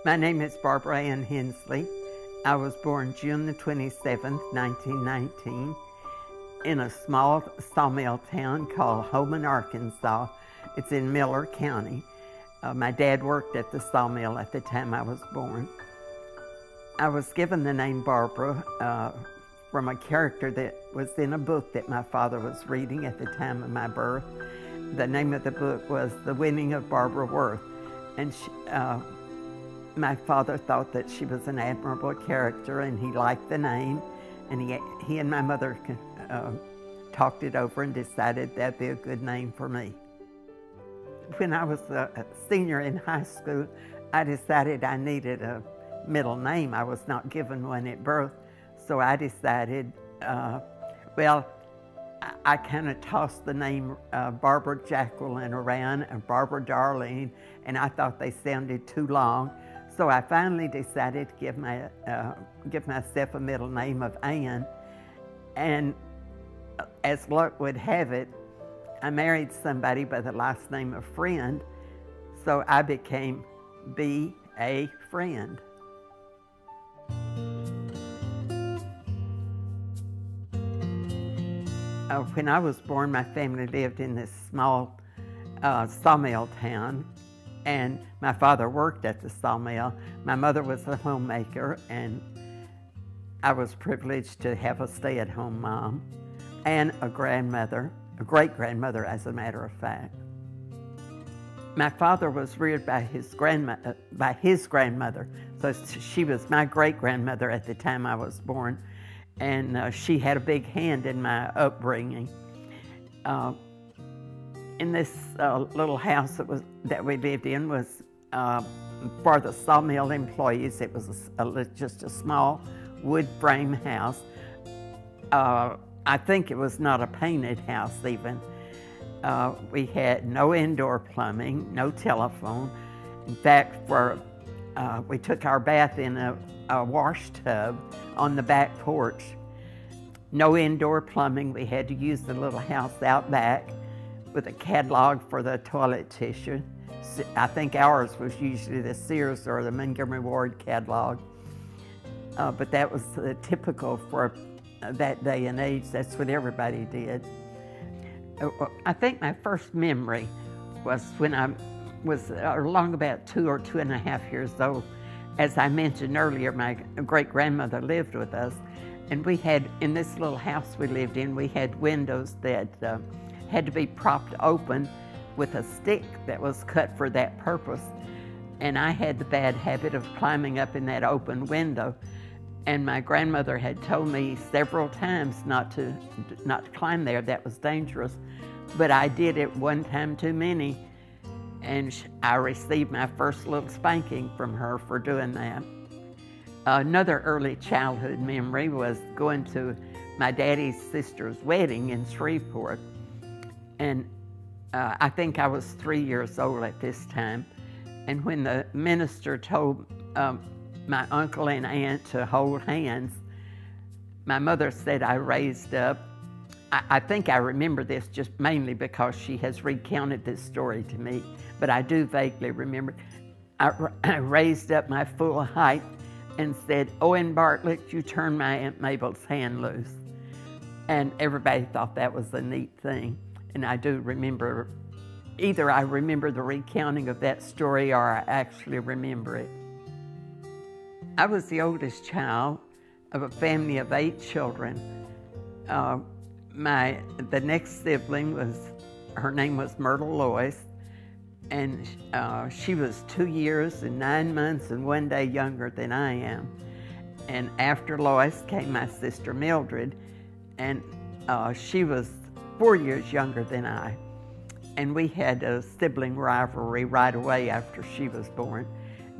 My name is Barbara Ann Hensley. I was born June the 27th, 1919, in a small sawmill town called Holman, Arkansas. It's in Miller County. My dad worked at the sawmill at the time I was born. I was given the name Barbara from a character that was in a book that my father was reading at the time of my birth. The name of the book was The Winning of Barbara Worth. And my father thought that she was an admirable character, and he liked the name, and he and my mother talked it over and decided that'd be a good name for me. When I was a senior in high school, I decided I needed a middle name. I was not given one at birth, so I decided, I kind of tossed the name Barbara Jacqueline around and Barbara Darlene, and I thought they sounded too long. So I finally decided to give myself a middle name of Ann. And as luck would have it, I married somebody by the last name of Friend, so I became B.A. Friend. When I was born, my family lived in this small sawmill town, and my father worked at the sawmill. My mother was a homemaker, and I was privileged to have a stay-at-home mom and a grandmother, a great-grandmother, as a matter of fact. My father was reared by his grandmother, so she was my great-grandmother at the time I was born, and she had a big hand in my upbringing. In this little house that we lived in was for the sawmill employees. It was just a small wood frame house. I think it was not a painted house even. We had no indoor plumbing, no telephone. In fact, we took our bath in a wash tub on the back porch. No indoor plumbing. We had to use the little house out back with a catalog for the toilet tissue. I think ours was usually the Sears or the Montgomery Ward catalog. But that was typical for that day and age. That's what everybody did. I think my first memory was when I was along about 2 or 2.5 years old. As I mentioned earlier, my great-grandmother lived with us, and we had, in this little house we lived in, we had windows that had to be propped open with a stick that was cut for that purpose. And I had the bad habit of climbing up in that open window. And my grandmother had told me several times not to climb there. That was dangerous. But I did it one time too many. And I received my first little spanking from her for doing that. Another early childhood memory was going to my daddy's sister's wedding in Shreveport. And I think I was 3 years old at this time. And when the minister told my uncle and aunt to hold hands, my mother said I raised up. I think I remember this just mainly because she has recounted this story to me, but I do vaguely remember. I raised up my full height and said, "Owen Bartlett, you turn my Aunt Mabel's hand loose." And everybody thought that was a neat thing. And I do remember, either I remember the recounting of that story or I actually remember it. I was the oldest child of a family of 8 children. The next sibling her name was Myrtle Lois, and she was 2 years and 9 months and 1 day younger than I am. And after Lois came my sister Mildred, and she was 4 years younger than I. And we had a sibling rivalry right away after she was born.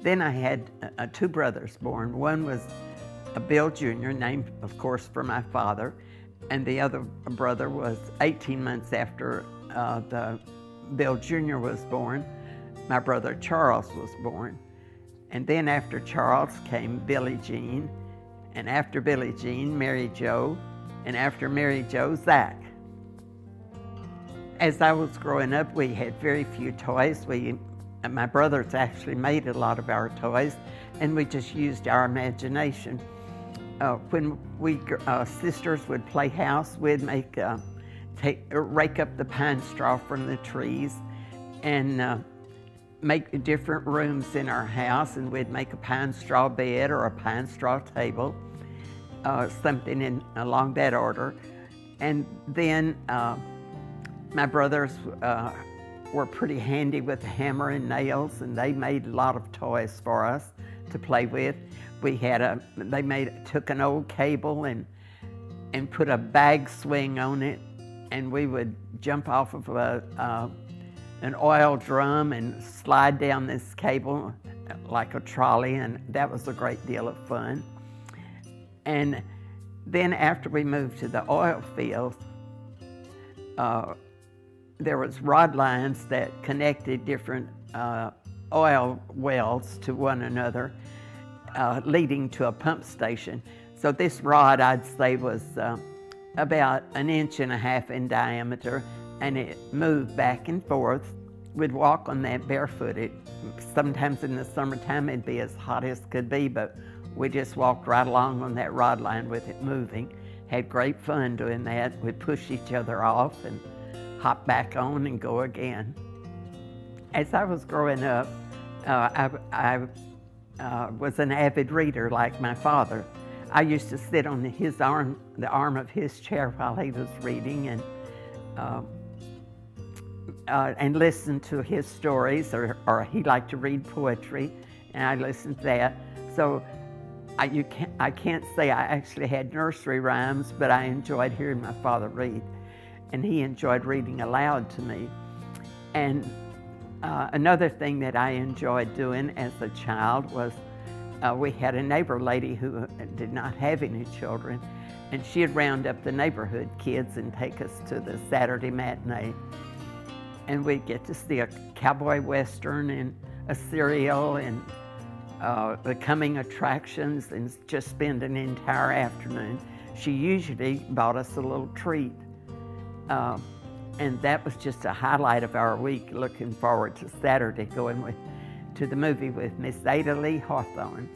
Then I had 2 brothers born. One was Bill Jr., named, of course, for my father, and the other brother was 18 months after Bill Jr. was born. My brother Charles was born. And then after Charles came Billie Jean, and after Billie Jean, Mary Jo, and after Mary Jo, Zach. As I was growing up, we had very few toys. my brothers actually made a lot of our toys, and we just used our imagination. When we sisters would play house, we'd make rake up the pine straw from the trees and make different rooms in our house, and we'd make a pine straw bed or a pine straw table, something along that order. And then my brothers were pretty handy with the hammer and nails, and they made a lot of toys for us to play with. We had took an old cable and put a bag swing on it, and we would jump off of an oil drum and slide down this cable like a trolley, and that was a great deal of fun. And then after we moved to the oil fields, there was rod lines that connected different oil wells to one another, leading to a pump station. So this rod, I'd say, was about 1.5 inches in diameter, and it moved back and forth. We'd walk on that barefooted. Sometimes in the summertime it'd be as hot as could be, but we just walked right along on that rod line with it moving. Had great fun doing that. We'd push each other off and hop back on and go again. As I was growing up, I was an avid reader like my father. I used to sit on the arm of his chair while he was reading and listen to his stories, or he liked to read poetry, and I listened to that. So I can't say I actually had nursery rhymes, but I enjoyed hearing my father read, and he enjoyed reading aloud to me. And another thing that I enjoyed doing as a child was we had a neighbor lady who did not have any children, and she'd round up the neighborhood kids and take us to the Saturday matinee. And we'd get to see a cowboy western and a serial and the coming attractions, and just spend an entire afternoon. She usually bought us a little treat. And that was just a highlight of our week, looking forward to Saturday, going to the movie with Miss Ada Lee Hawthorne.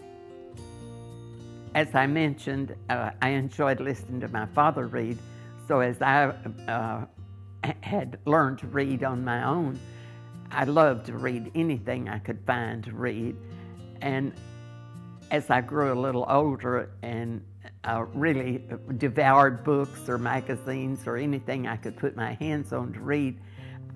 As I mentioned, I enjoyed listening to my father read, so as I had learned to read on my own, I loved to read anything I could find to read. And as I grew a little older and really devoured books or magazines or anything I could put my hands on to read,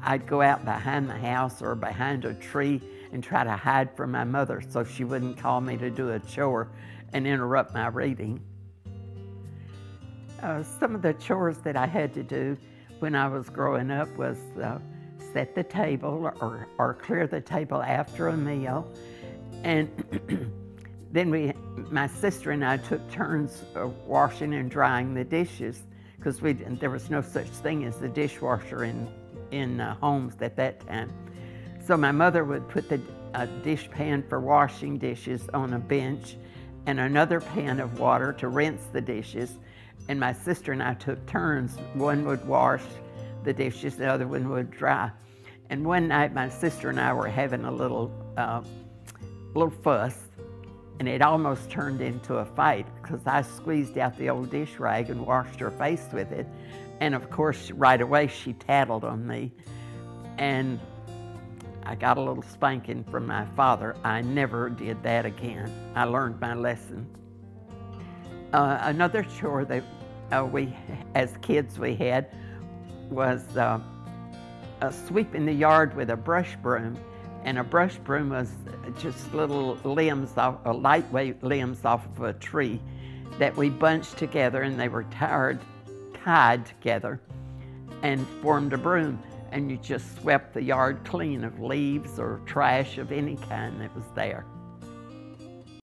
I'd go out behind the house or behind a tree and try to hide from my mother so she wouldn't call me to do a chore and interrupt my reading. Some of the chores that I had to do when I was growing up was set the table or clear the table after a meal. And then my sister and I took turns washing and drying the dishes, because there was no such thing as the dishwasher in homes at that time. So my mother would put the dish pan for washing dishes on a bench and another pan of water to rinse the dishes. And my sister and I took turns. One would wash the dishes, the other one would dry. And one night my sister and I were having a little fuss, and it almost turned into a fight because I squeezed out the old dish rag and washed her face with it. And of course, right away she tattled on me, and I got a little spanking from my father. I never did that again. I learned my lesson. Another chore that as kids we had was sweeping the yard with a brush broom. And a brush broom was just little limbs, lightweight limbs off of a tree that we bunched together, and they were tied together and formed a broom. And you just swept the yard clean of leaves or trash of any kind that was there.